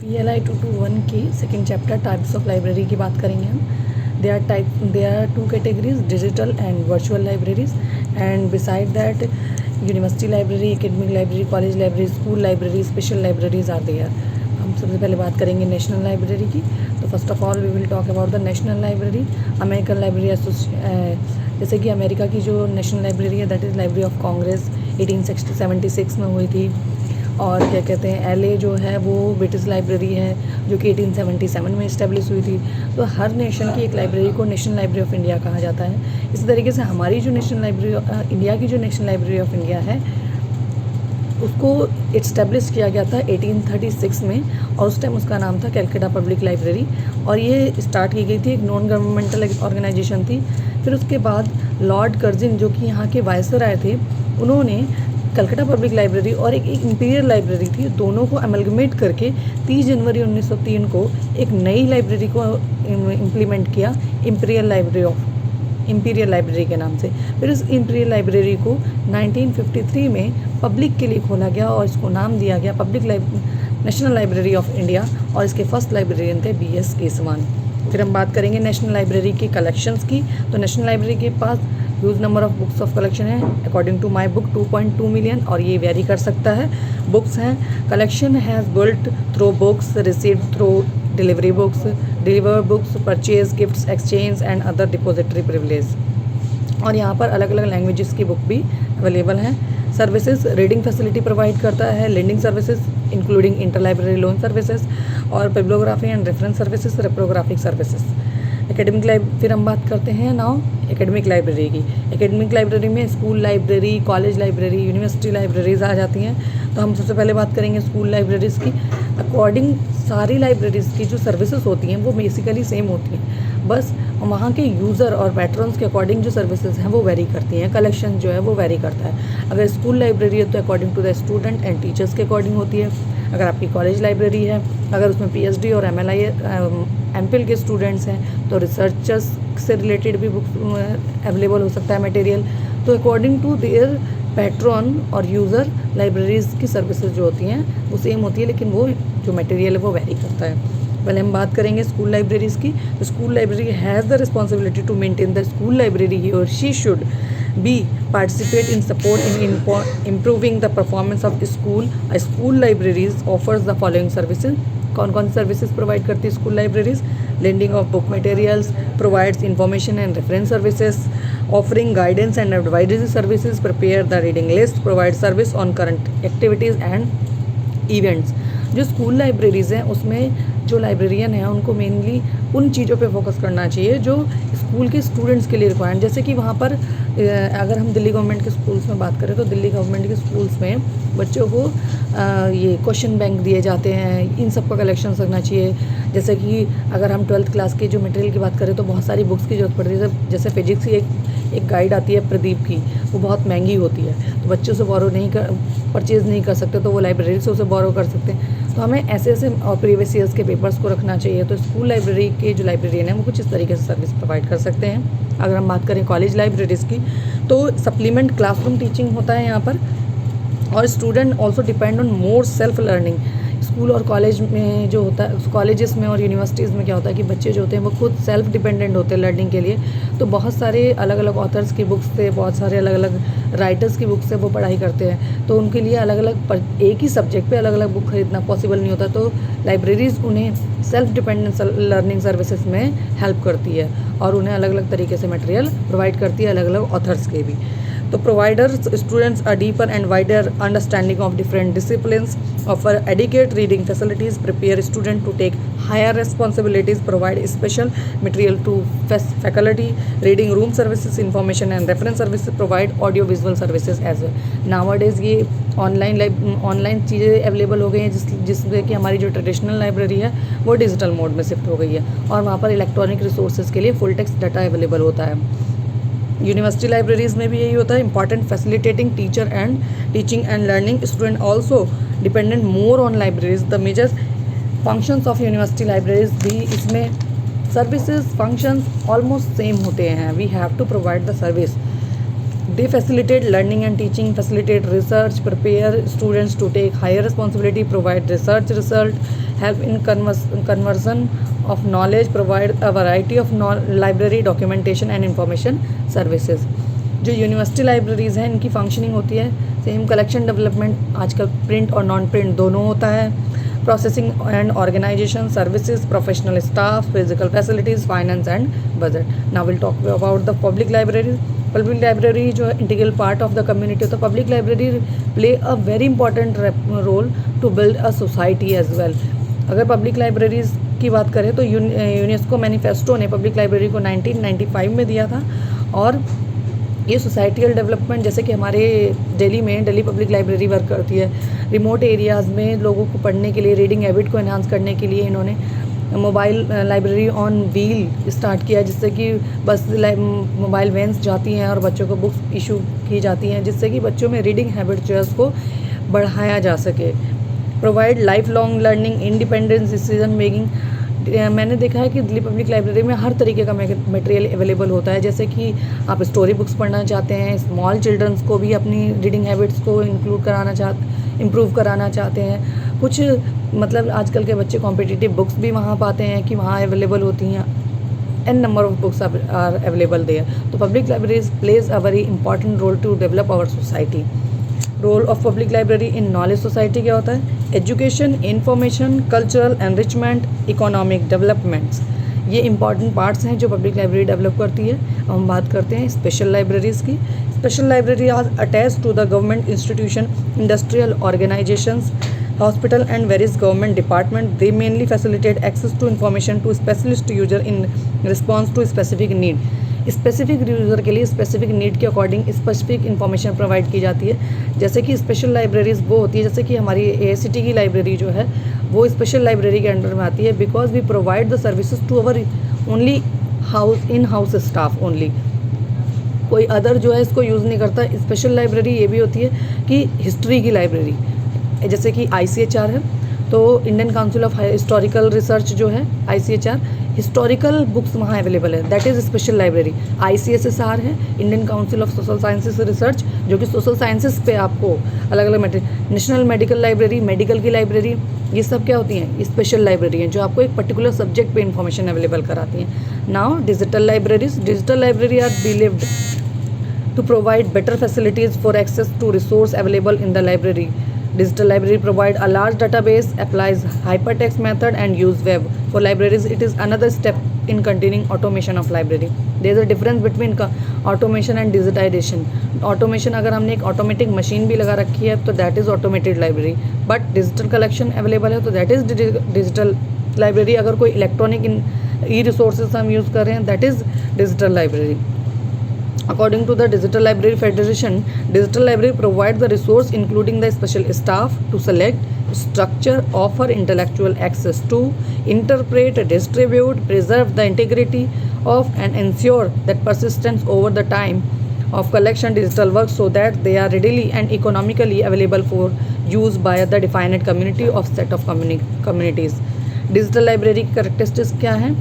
PLI 221 की second chapter types of library की बात करेंगे हम. There are two categories, digital and virtual libraries, and beside that university library, academic library, college library, school library, special libraries are there. हम सबसे पहले बात करेंगे नेशनल लाइब्रेरी की. तो first of all we will talk about the national library. American library जैसे कि America की जो नेशनल लाइब्रेरी है that is library of Congress 1876 में हुई थी. और क्या कहते हैं LA जो है वो ब्रिटिश लाइब्रेरी है जो कि 1877 में इस्टेब्लिश हुई थी. तो हर नेशन की एक लाइब्रेरी को नेशनल लाइब्रेरी ऑफ इंडिया कहा जाता है. इसी तरीके से हमारी जो नेशनल लाइब्रेरी इंडिया की जो नेशनल लाइब्रेरी ऑफ इंडिया है उसको इस्टेब्लिश किया गया था 1836 में और उस टाइम उसका नाम था कैलकाटा पब्लिक लाइब्रेरी. और ये स्टार्ट की गई थी, एक नॉन गवर्नमेंटल ऑर्गेनाइजेशन थी. फिर उसके बाद लॉर्ड कर्जिन जो कि यहाँ के वायसराय थे उन्होंने कलकत्ता पब्लिक लाइब्रेरी और एक इंपीरियल लाइब्रेरी थी, दोनों को अमलगमेट करके 30 जनवरी 1903 को एक नई लाइब्रेरी को इम्प्लीमेंट किया, इंपीरियल लाइब्रेरी के नाम से. फिर इस इंपीरियल लाइब्रेरी को 1953 में पब्लिक के लिए खोला गया और इसको नाम दिया गया नेशनल लाइब्रेरी ऑफ इंडिया. और इसके फर्स्ट लाइब्रेरियन थे BS केसवान. फिर हम बात करेंगे नेशनल लाइब्रेरी की कलेक्शंस की. तो नेशनल लाइब्रेरी के पास huge number of books of collection है. According to my book 2.2 million और ये वेरी कर सकता है. बुक्स हैं. Collection has built through books received through delivery books, deliver books, purchase, gifts, exchange and other depository privilege. और यहाँ पर अलग अलग लैंग्वेजेस की बुक भी अवेलेबल हैं. सर्विसेज रीडिंग फैसिलिटी प्रोवाइड करता है. Lending services including inter library loan services और bibliography and reference services, reprographic services. फिर हम बात करते हैं नाउ एकेडमिक लाइब्रेरी की. एकेडमिक लाइब्रेरी में school library, college library, university libraries आ जाती हैं. तो हम सबसे पहले बात करेंगे स्कूल लाइब्रेरीज़ की. अकॉर्डिंग सारी लाइब्रेरीज़ की जो सर्विसेज होती हैं वो बेसिकली सेम होती हैं, बस वहाँ के यूज़र और पैट्रन्स के अकॉर्डिंग जो सर्विसेज हैं वो वेरी करती हैं. कलेक्शन जो है वो वेरी करता है. अगर स्कूल लाइब्रेरी है तो according to the student and teachers के अकॉर्डिंग होती है. अगर आपकी कॉलेज लाइब्रेरी है, अगर उसमें PhD और MPhil के स्टूडेंट्स हैं तो रिसर्चर्स से रिलेटेड भी बुक्स अवेलेबल हो सकता है मटेरियल. तो अकॉर्डिंग टू देयर पैट्रन और यूज़र लाइब्रेरीज़ की सर्विसेज जो होती हैं वो सेम होती है, लेकिन वो जो मटेरियल है वो वेरी करता है. पहले हम बात करेंगे स्कूल लाइब्रेरीज़ की. तो school library has the responsibility to maintain the school library. He और she should be participate in support in improving the performance of school. School libraries offers the following services. कौन कौन सी services provide करती है school libraries? Lending of book materials, provides information and reference services, offering guidance and advisory services, prepare the reading list, provide service on current activities and events. जो school libraries हैं उसमें जो librarian हैं उनको mainly उन चीज़ों पे focus करना चाहिए जो स्कूल के स्टूडेंट्स के लिए रिक्वायर्ड. जैसे कि वहाँ पर अगर हम दिल्ली गवर्नमेंट के स्कूल्स में बात करें तो दिल्ली गवर्नमेंट के स्कूल्स में बच्चों को ये क्वेश्चन बैंक दिए जाते हैं, इन सब का कलेक्शन रखना चाहिए. जैसे कि अगर हम 12th क्लास के जो मटेरियल की बात करें तो बहुत सारी बुक्स की जरूरत पड़ती है. जैसे फिजिक्स की एक गाइड आती है प्रदीप की, वो बहुत महंगी होती है तो बच्चों से परचेज़ नहीं कर सकते, तो वो लाइब्रेरी से उसे बोरो कर सकते हैं. तो हमें ऐसे और प्रीवियस ईयर्स के पेपर्स को रखना चाहिए. तो स्कूल लाइब्रेरी के जो लाइब्रेरियन हैं वो कुछ इस तरीके से सर्विस प्रोवाइड कर सकते हैं. अगर हम बात करें कॉलेज लाइब्रेरीज़ की तो सप्लीमेंट क्लासरूम टीचिंग होता है यहाँ पर. और student also depend on more self learning. School और कॉलेज में जो होता है, कॉलेजेस में और यूनिवर्सिटीज़ में क्या होता है कि बच्चे जो होते हैं वो खुद सेल्फ डिपेंडेंट होते हैं लर्निंग के लिए. तो बहुत सारे अलग अलग ऑथर्स की बुक्स से, बहुत सारे अलग अलग राइटर्स की बुक्स से वो पढ़ाई करते हैं. तो उनके लिए अलग अलग एक ही सब्जेक्ट पे अलग अलग बुक खरीदना पॉसिबल नहीं होता. तो लाइब्रेरीज़ उन्हें सेल्फ डिपेंडेंट लर्निंग सर्विसेज में हेल्प करती है और उन्हें अलग अलग तरीके से मटेरियल प्रोवाइड करती है, अलग अलग ऑथर्स के भी. तो providers students a deeper and wider understanding of different disciplines, offer adequate reading facilities, prepare students to take higher responsibilities, provide special material to faculty, reading room services, information and reference services, provide audio visual services as well. Nowadays ये online चीज़ें available हो गई हैं जिसमें कि हमारी जो traditional library है वो डिजिटल मोड में शिफ्ट हो गई है और वहाँ पर इलेक्ट्रॉनिक रिसोर्सेज के लिए फुल टेक्स्ट डाटा अवेलेबल होता है. यूनिवर्सिटी लाइब्रेरीज़ में भी यही होता है. Important facilitating teacher and teaching and learning. Student also dependent more on libraries. The major functions of university libraries भी इसमें सर्विसेज फंक्शंस ऑलमोस्ट सेम होते हैं. We have to provide the service They facilitate learning and teaching, facilitate research, prepare students to take higher responsibility, provide research result, help in conversion of knowledge, provide a variety of library documentation and information services. जो university libraries हैं इनकी functioning होती है same collection development, आजकल print और non print दोनों होता है, processing and organisation services, professional staff, physical facilities, finance and budget. Now will talk about the public library. Public library जो है integral part of the community, तो public library play a very important role to build a society as well. अगर public libraries की बात करें तो UNESCO manifesto ने public library को 1995 में दिया था, और ये सोसाइटियल डेवलपमेंट, जैसे कि हमारे दिल्ली में दिल्ली पब्लिक लाइब्रेरी वर्क करती है, रिमोट एरियाज़ में लोगों को पढ़ने के लिए, रीडिंग हैबिट को एनहांस करने के लिए इन्होंने mobile library on wheel start किया, जिससे कि बस मोबाइल वैन्स जाती हैं और बच्चों को बुक्स इशू की जाती हैं, जिससे कि बच्चों में रीडिंग हैबिट जो है उसको बढ़ाया जा सके. Provide life long learning, independence decision making. मैंने देखा है कि दिल्ली पब्लिक लाइब्रेरी में हर तरीके का मटेरियल अवेलेबल होता है, जैसे कि आप स्टोरी बुक्स पढ़ना चाहते हैं, स्मॉल चिल्ड्रंस को भी अपनी रीडिंग हैबिट्स को इम्प्रूव कराना चाहते हैं. कुछ मतलब आजकल के बच्चे कॉम्पिटिटिव बुक्स भी वहाँ पाते हैं कि वहाँ अवेलेबल होती हैं, an number of books are available there. तो public libraries plays a very important role to develop our society. Role of public library in knowledge society क्या होता है? Education, information, cultural enrichment, economic developments, ये important parts हैं जो public library develop करती है. हम बात करते हैं स्पेशल लाइब्रेरीज़ की. Special library are attach to the government institution, industrial organisations, hospital and various government department. They mainly facilitate access to information to specialist user in response to specific need. Specific user के लिए specific need के according specific information provide की जाती है. जैसे कि special libraries वो होती है, जैसे कि हमारी AICTE की लाइब्रेरी जो है वो स्पेशल लाइब्रेरी के अंडर में आती है, because we provide the services to our only in house staff only. कोई अदर जो है इसको यूज़ नहीं करता. स्पेशल लाइब्रेरी ये भी होती है कि हिस्ट्री की लाइब्रेरी, जैसे कि ICHR है, तो Indian council of historical research जो है ICHR, हिस्टोरिकल बुक्स वहाँ अवेलेबल है, that is special library. ICSSR है, Indian council of social sciences research, जो कि सोशल साइंसेस पे आपको अलग अलग material. National medical library, medical की लाइब्रेरी, ये सब क्या होती हैं? स्पेशल लाइब्रेरी हैं जो आपको एक पर्टिकुलर सब्जेक्ट पे इंफॉर्मेशन अवेलेबल कराती हैं. Now digital libraries. Digital library are believed to provide better facilities for access to resource available in the library. Digital library provide a large database, applies hypertext method and use web. For libraries, it is another step in continuing automation of library. There is a difference between automation and digitization. Automation अगर हमने एक automatic machine भी लगा रखी है तो that is automated library, but digital collection available है तो दैट इज़ डिजिटल लाइब्रेरी. अगर कोई इलेक्ट्रॉनिक ई रिसोर्सेज हम यूज़ कर रहे हैं, that is digital library. According to the Digital Library Federation, digital library provide the resource including the special staff to select, structure, offer intellectual access to, interpret, distribute, preserve the integrity of and ensure that persistence over the time of collection digital works so that they are readily and economically available for use by the defined community of set of communities. Digital library की characteristics क्या हैं?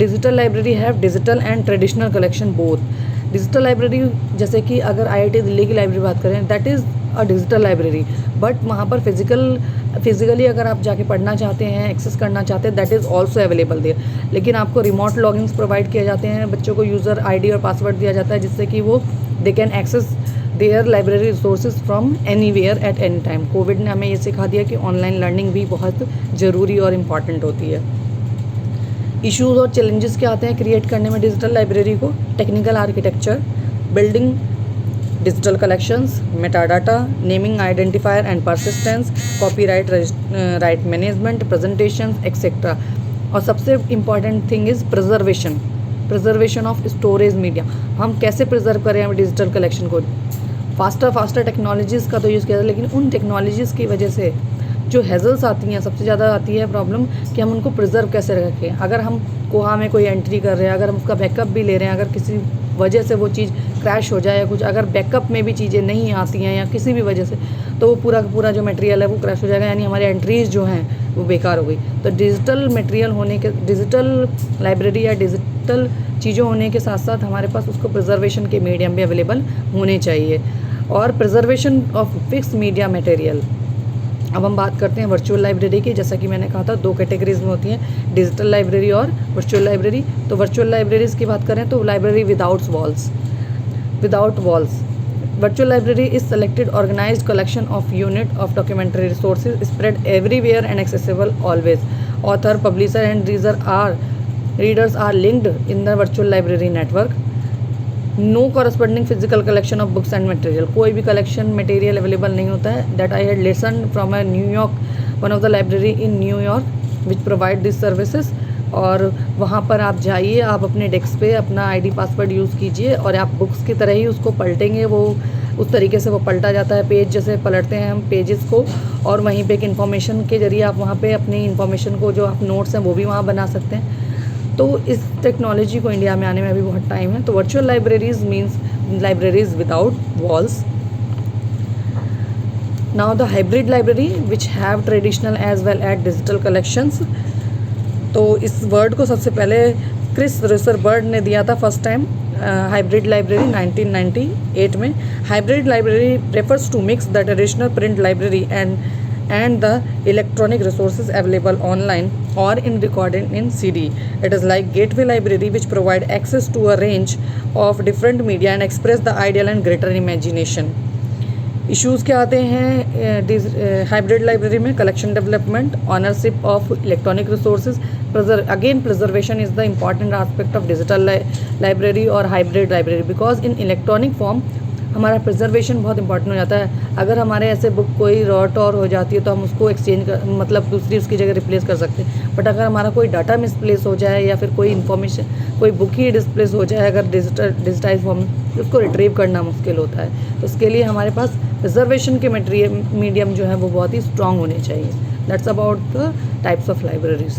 Digital library have digital and traditional collection both. Digital library, जैसे कि अगर IIT Delhi की library बात करें, that is a digital library, but वहाँ पर फिजिकली अगर आप जाके पढ़ना चाहते हैं, एक्सेस करना चाहते हैं, that is also available there. लेकिन आपको रिमोट लॉगिन्स प्रोवाइड किए जाते हैं, बच्चों को यूज़र ID और पासवर्ड दिया जाता है, जिससे कि वो they can access their library resources from anywhere at any time. Covid ने हमें ये सिखा दिया कि ऑनलाइन लर्निंग भी बहुत ज़रूरी और इम्पॉर्टेंट होती है. इश्यूज़ और चैलेंजेस क्या आते हैं क्रिएट करने में डिजिटल लाइब्रेरी को? Technical architecture, building digital collections, metadata, naming identifier and persistence, copyright right management, presentations etcetera. और सबसे important thing is preservation of storage media. हम कैसे प्रिजर्व करें हम डिजिटल कलेक्शन को? फास्टर टेक्नोलॉजीज़ का तो यूज़ किया जाता है, लेकिन उन टेक्नोलॉजीज़ की वजह से जो हैज़ल्स आती हैं, सबसे ज़्यादा आती है प्रॉब्लम कि हम उनको प्रिजर्व कैसे रखें। अगर हम कोहा में कोई एंट्री कर रहे हैं, अगर हम उसका बैकअप भी ले रहे हैं, अगर किसी वजह से वो चीज़ क्रैश हो जाए या कुछ, अगर बैकअप में भी चीज़ें नहीं आती हैं या किसी भी वजह से, तो वो पूरा का पूरा जो मटेरियल है वो क्रैश हो जाएगा, यानी हमारी एंट्रीज़ जो हैं वो बेकार हो गई। तो डिजिटल मटेरियल होने के, डिजिटल लाइब्रेरी या डिजिटल चीज़ें होने के साथ साथ हमारे पास उसको प्रिजर्वेशन के मीडियम भी अवेलेबल होने चाहिए। और preservation of fix media material. अब हम बात करते हैं वर्चुअल लाइब्रेरी की। जैसा कि मैंने कहा था 2 कैटेगरीज में होती हैं, डिजिटल लाइब्रेरी और वर्चुअल लाइब्रेरी। तो वर्चुअल लाइब्रेरीज की बात करें तो library without walls. Virtual library is selected organized collection of unit of documentary resources spread everywhere and accessible always. Author, publisher and readers are linked in the virtual library network. No corresponding physical collection of books and material. कोई भी collection material available नहीं होता है. That I had listened from a New York, one of the library in New York which provide these services. और वहाँ पर आप जाइए, आप अपने डेस्क पे अपना आईडी पासवर्ड यूज़ कीजिए और आप बुक्स की तरह ही उसको पलटेंगे। वो उस तरीके से वो पलटा जाता है, पेज जैसे पलटते हैं हम पेजेस को, और वहीं पे एक इन्फॉर्मेशन के जरिए आप वहाँ पे अपनी इन्फॉर्मेशन को, जो आप नोट्स हैं वो भी वहाँ बना सकते हैं। तो इस टेक्नोलॉजी को इंडिया में आने में अभी बहुत टाइम है। तो virtual libraries means libraries without walls. Now the hybrid library which have traditional as well at digital collections. तो इस वर्ड को सबसे पहले क्रिस रोसरबर्ग ने दिया था फर्स्ट टाइम हाइब्रिड लाइब्रेरी 1998 में। Hybrid library refers to mix the traditional print library and the electronic resources available online or in recorded in CD. It is like gateway library which provide access to a range of different media and express the ideal and greater imagination. Issues क्या आते हैं hybrid library में? Collection development, ownership of electronic resources, again preservation is the important aspect of digital library और hybrid library, because in electronic form हमारा preservation बहुत important हो जाता है। अगर हमारे ऐसे बुक कोई रॉट और हो जाती है तो हम उसको एक्सचेंज कर, मतलब दूसरी उसकी जगह रिप्लेस कर सकते हैं। बट अगर हमारा कोई डाटा मिसप्लेस हो जाए या फिर कोई इन्फॉर्मेशन, कोई बुक ही डिस्प्लेस हो जाए अगर डिजिटाइज फॉर्म में, तो उसको रिट्रीव करना मुश्किल होता है। तो उसके लिए हमारे पास प्रिजर्वेशन के मीडियम जो है वो बहुत ही स्ट्रॉन्ग होने चाहिए। That's about the types of libraries.